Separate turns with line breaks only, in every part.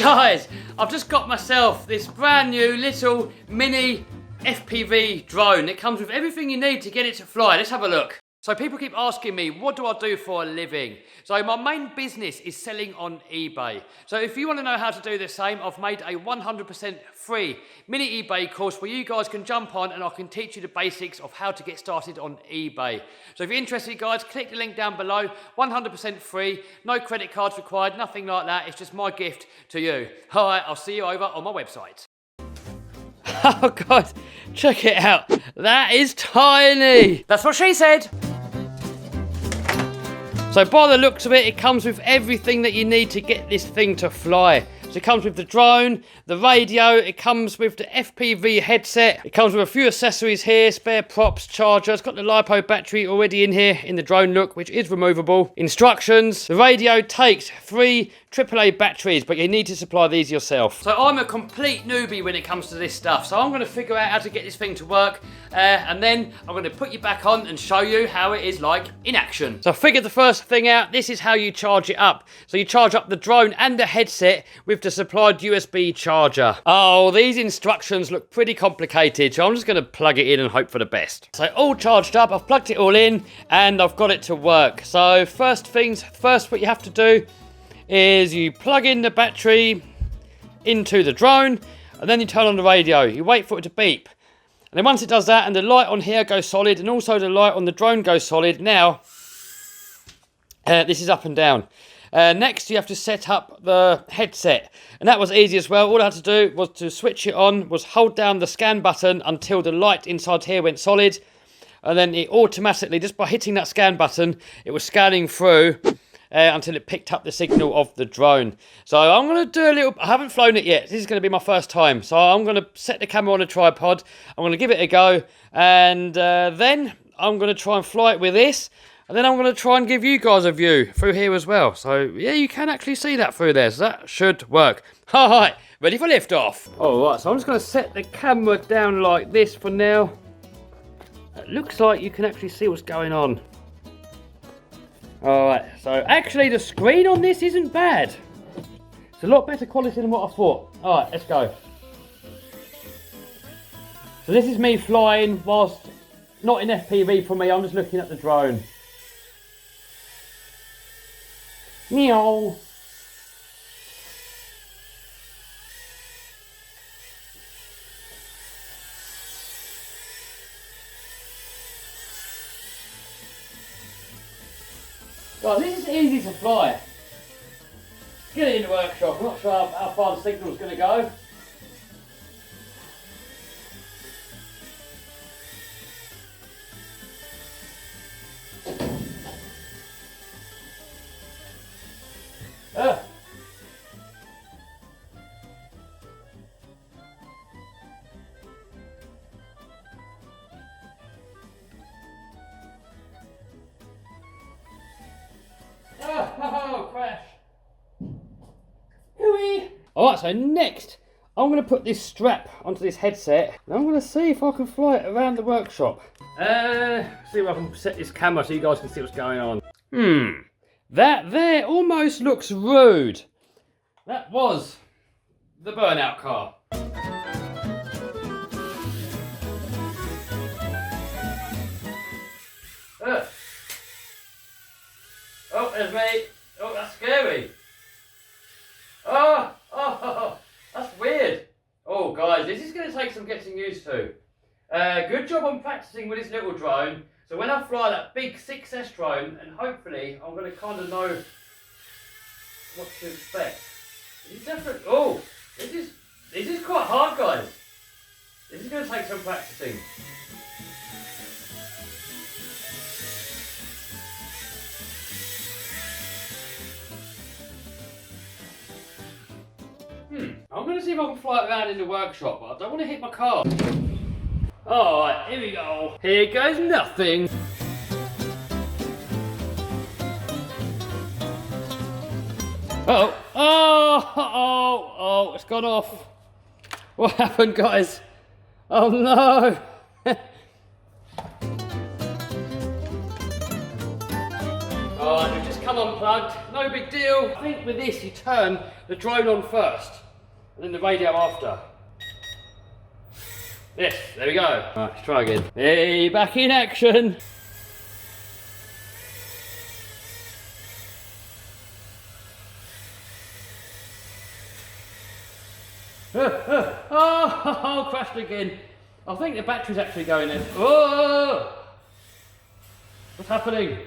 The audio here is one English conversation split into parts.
Guys, I've just got myself this brand new little mini FPV drone. It comes with everything you need to get it to fly. Let's have a look. So people keep asking me, what do I do for a living? So my main business is selling on eBay. So if you want to know how to do the same, I've made a 100% free mini eBay course where you guys can jump on and I can teach you the basics of how to get started on eBay. So if you're interested, guys, click the link down below. 100% free, no credit cards required, nothing like that. It's just my gift to you. All right, I'll see you over on my website. Oh God, check it out. That is tiny. That's what she said. So by the looks of it, it comes with everything that you need to get this thing to fly. So it comes with the drone, the radio, it comes with the FPV headset, it comes with a few accessories here, spare props, charger, it's got the LiPo battery already in here in the drone look, which is removable. Instructions, the radio takes 3 AAA batteries, but you need to supply these yourself. So I'm a complete newbie when it comes to this stuff, so I'm going to figure out how to get this thing to work, and then I'm going to put you back on and show you how it is like in action. So I figured the first thing out, this is how you charge it up. So you charge up the drone and the headset with the supplied USB charger. Oh, these instructions look pretty complicated, so I'm just going to plug it in and hope for the best. So all charged up, I've plugged it all in and I've got it to work. So first things first, what you have to do is you plug in the battery into the drone and then you turn on the radio. You wait for it to beep. And then once it does that and the light on here goes solid and also the light on the drone goes solid, now this is up and down. Next you have to set up the headset, and that was easy as well. All I had to do was to switch it on, was hold down the scan button until the light inside here went solid, and then it automatically, just by hitting that scan button, it was scanning through until it picked up the signal of the drone. So I'm going to do a little, I haven't flown it yet, this is going to be my first time, so I'm going to set the camera on a tripod, I'm going to give it a go, and then I'm going to try and fly it with this. And then I'm going to try and give you guys a view through here as well. So, yeah, you can actually see that through there. So that should work. All right, ready for liftoff. All right, so I'm just going to set the camera down like this for now. It looks like you can actually see what's going on. All right, so actually the screen on this isn't bad. It's a lot better quality than what I thought. All right, let's go. So this is me flying whilst not in FPV for me. I'm just looking at the drone. Meow. God, this is easy to fly. Get it in the workshop. I'm not sure how far the signal's going to go. Oh, crash. Hooey. Alright, so next, I'm going to put this strap onto this headset. And I'm going to see if I can fly it around the workshop. See if I can set this camera so you guys can see what's going on. That there almost looks rude. That was the burnout car. Oh, there's me. Oh, that's scary. Oh, that's weird. Oh, guys, this is going to take some getting used to. Good job on practicing with this little drone. So when I fly that big 6S drone, and hopefully I'm going to kind of know what to expect. This is definitely, oh, this is quite hard, guys. This is going to take some practicing. I'm going to see if I can fly it around in the workshop, but I don't want to hit my car. Alright, here we go. Here goes nothing. Oh, it's gone off. What happened, guys? Oh no. Alright, we've just come unplugged, no big deal. I think with this you turn the drone on first and then the radio after. Yes, there we go. Alright, let's try again. Hey, back in action. Oh, crashed again. I think the battery's actually going in. Oh! What's happening?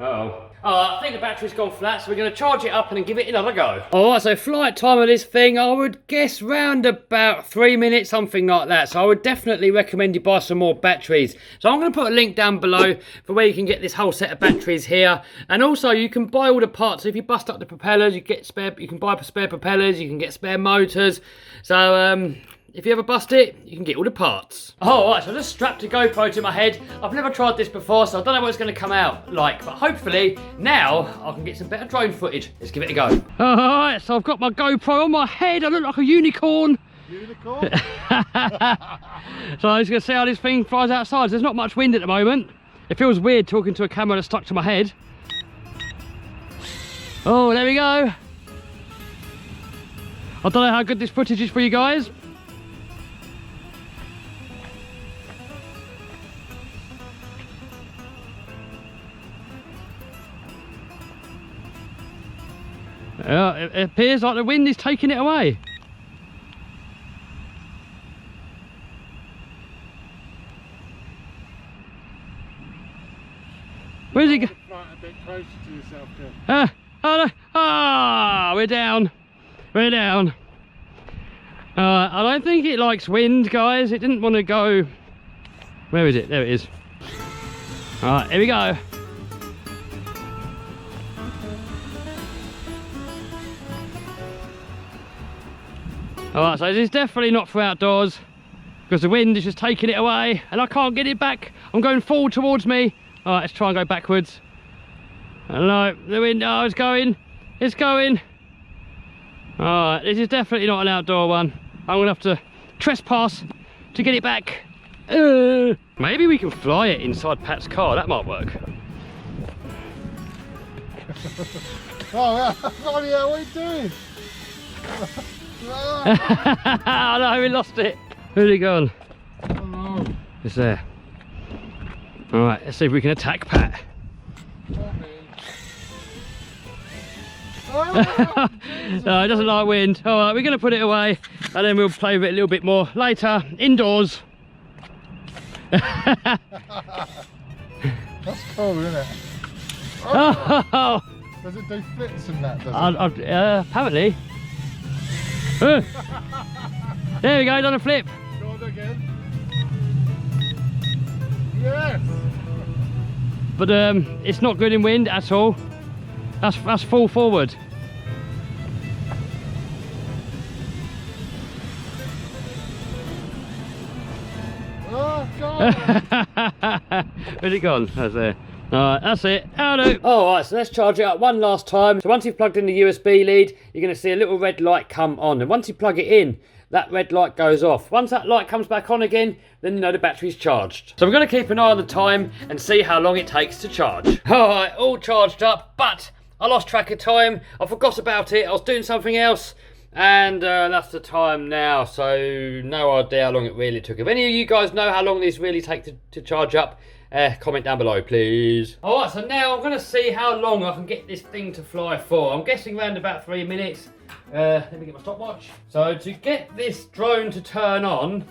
Uh-oh. I think the battery's gone flat, so we're going to charge it up and then give it another go. Alright, so flight time of this thing, I would guess round about 3 minutes, something like that. So I would definitely recommend you buy some more batteries. So I'm going to put a link down below for where you can get this whole set of batteries here. And also you can buy all the parts. So if you bust up the propellers, you can buy spare propellers, you can get spare motors. So if you ever bust it, you can get all the parts. Oh, right, so I just strapped a GoPro to my head. I've never tried this before, so I don't know what it's going to come out like. But hopefully, now I can get some better drone footage. Let's give it a go. Alright, so I've got my GoPro on my head. I look like a unicorn. Unicorn? So I'm just going to see how this thing flies outside. There's not much wind at the moment. It feels weird talking to a camera that's stuck to my head. Oh, there we go. I don't know how good this footage is for you guys. It appears like the wind is taking it away. Where's he going? A bit closer to yourself, oh no. We're down. We're down. I don't think it likes wind, guys. It didn't want to go. Where is it? There it is. Alright, here we go. Alright, so this is definitely not for outdoors because the wind is just taking it away and I can't get it back. I'm going forward towards me. Alright, let's try and go backwards. No, the wind, oh, it's going. It's going. Alright, this is definitely not an outdoor one. I'm going to have to trespass to get it back. Maybe we can fly it inside Pat's car. That might work.
Oh, bloody hell, what are you doing?
Oh no, we lost it. Where's it gone?
Oh no.
It's there. Alright, let's see if we can attack Pat. No, it doesn't like wind. Alright, we're going to put it away and then we'll play with it a little bit more later, indoors.
That's cool, isn't it?
Oh.
Does it do flips and that, does it?
Apparently. There we go, done a flip.
Go on again. Yes.
But it's not good in wind at all. That's full forward.
Oh God.
Where's it gone? That's there. Alright, that's it. Alright, so let's charge it up one last time. So once you've plugged in the USB lead, you're going to see a little red light come on. And once you plug it in, that red light goes off. Once that light comes back on again, then you know the battery's charged. So we're going to keep an eye on the time and see how long it takes to charge. Alright, all charged up, but I lost track of time. I forgot about it. I was doing something else. And that's the time now, so no idea how long it really took. If any of you guys know how long these really take to charge up, comment down below, please. Alright, so now I'm going to see how long I can get this thing to fly for. I'm guessing around about 3 minutes. Let me get my stopwatch. So to get this drone to turn on,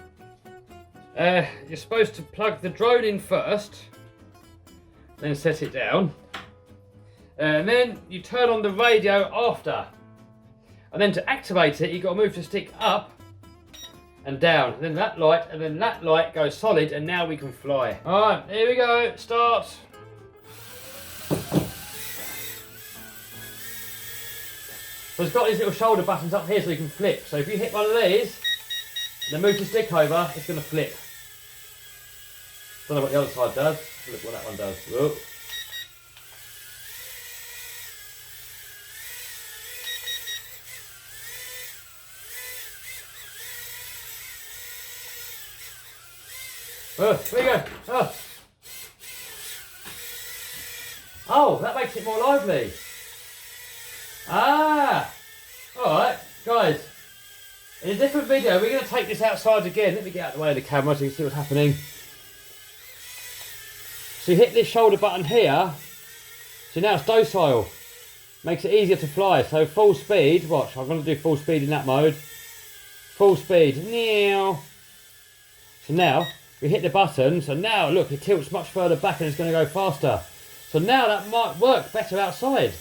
you're supposed to plug the drone in first, then set it down. And then you turn on the radio after. And then to activate it, you've got to move the stick up and down. And then that light goes solid, and now we can fly. Alright, here we go. Start. So it's got these little shoulder buttons up here so you can flip. So if you hit one of these, and then move the stick over, it's going to flip. Don't know what the other side does. Look what that one does. Whoa. Oh, there you go. Oh. Oh, that makes it more lively. Ah! Alright, guys. In a different video, we're going to take this outside again. Let me get out of the way of the camera so you can see what's happening. So you hit this shoulder button here. So now it's docile. Makes it easier to fly. So full speed. Watch, I'm going to do full speed in that mode. Full speed. Now. So now we hit the button. So now look, it tilts much further back and it's going to go faster. So now that might work better outside.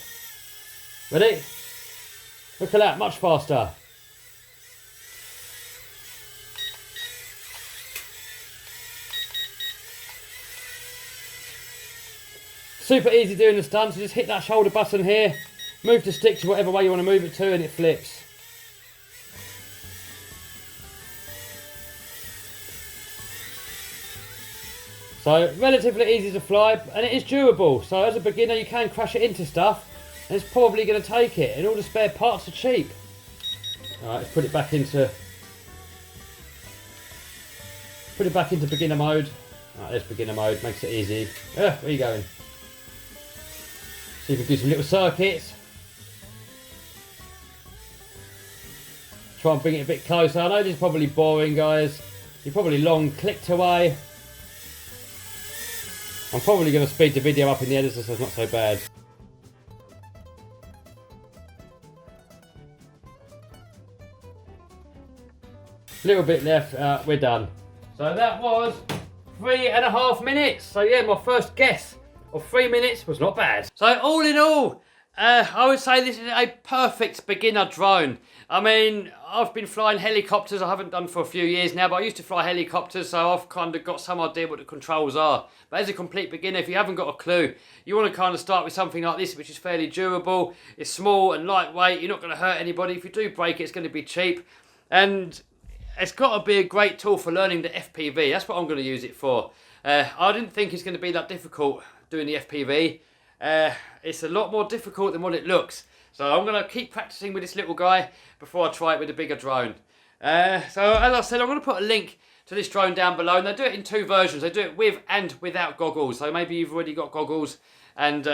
Ready? Look at that, much faster. Super easy doing the stunts. You just hit that shoulder button here, move the stick to whatever way you want to move it to, and it flips. So relatively easy to fly, and it is durable. So as a beginner, you can crash it into stuff, and it's probably going to take it. And all the spare parts are cheap. All right, let's put it back into beginner mode. All right, there's beginner mode. Makes it easy. Where are you going? So you can do some little circuits. Try and bring it a bit closer. I know this is probably boring, guys. You're probably long clicked away. I'm probably going to speed the video up in the editor so it's not so bad. Little bit left, we're done. So that was 3.5 minutes. So yeah, my first guess of 3 minutes was not bad. So all in all, I would say this is a perfect beginner drone. I mean, I've been flying helicopters. I haven't done for a few years now, but I used to fly helicopters, so I've kind of got some idea what the controls are. But as a complete beginner, if you haven't got a clue, you want to kind of start with something like this, which is fairly durable. It's small and lightweight. You're not going to hurt anybody. If you do break it, it's going to be cheap. And it's got to be a great tool for learning the FPV. That's what I'm going to use it for. I didn't think it's going to be that difficult doing the FPV. It's a lot more difficult than what it looks. So I'm going to keep practicing with this little guy before I try it with a bigger drone. So as I said, I'm going to put a link to this drone down below. And they do it in 2 versions. They do it with and without goggles. So maybe you've already got goggles and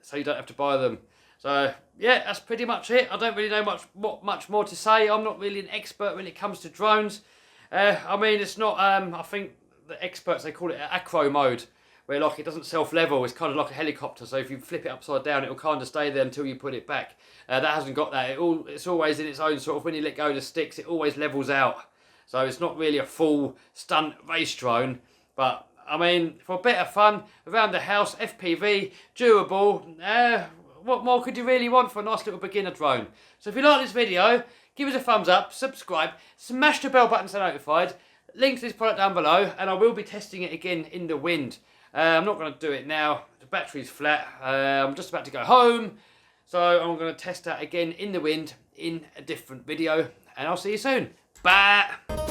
so you don't have to buy them. So yeah, that's pretty much it. I don't really know much more to say. I'm not really an expert when it comes to drones. I mean, it's not, I think the experts, they call it acro mode, where like it doesn't self-level. It's kind of like a helicopter, so if you flip it upside down, it'll kind of stay there until you put it back. That hasn't got that. It's always in its own sort of, when you let go of the sticks, it always levels out. So it's not really a full stunt race drone, but I mean, for a bit of fun, around the house, FPV, durable, what more could you really want for a nice little beginner drone? So if you like this video, give us a thumbs up, subscribe, smash the bell button so notified, link to this product down below, and I will be testing it again in the wind. I'm not going to do it now, the battery's flat, I'm just about to go home, so I'm going to test that again in the wind in a different video, and I'll see you soon. Bye!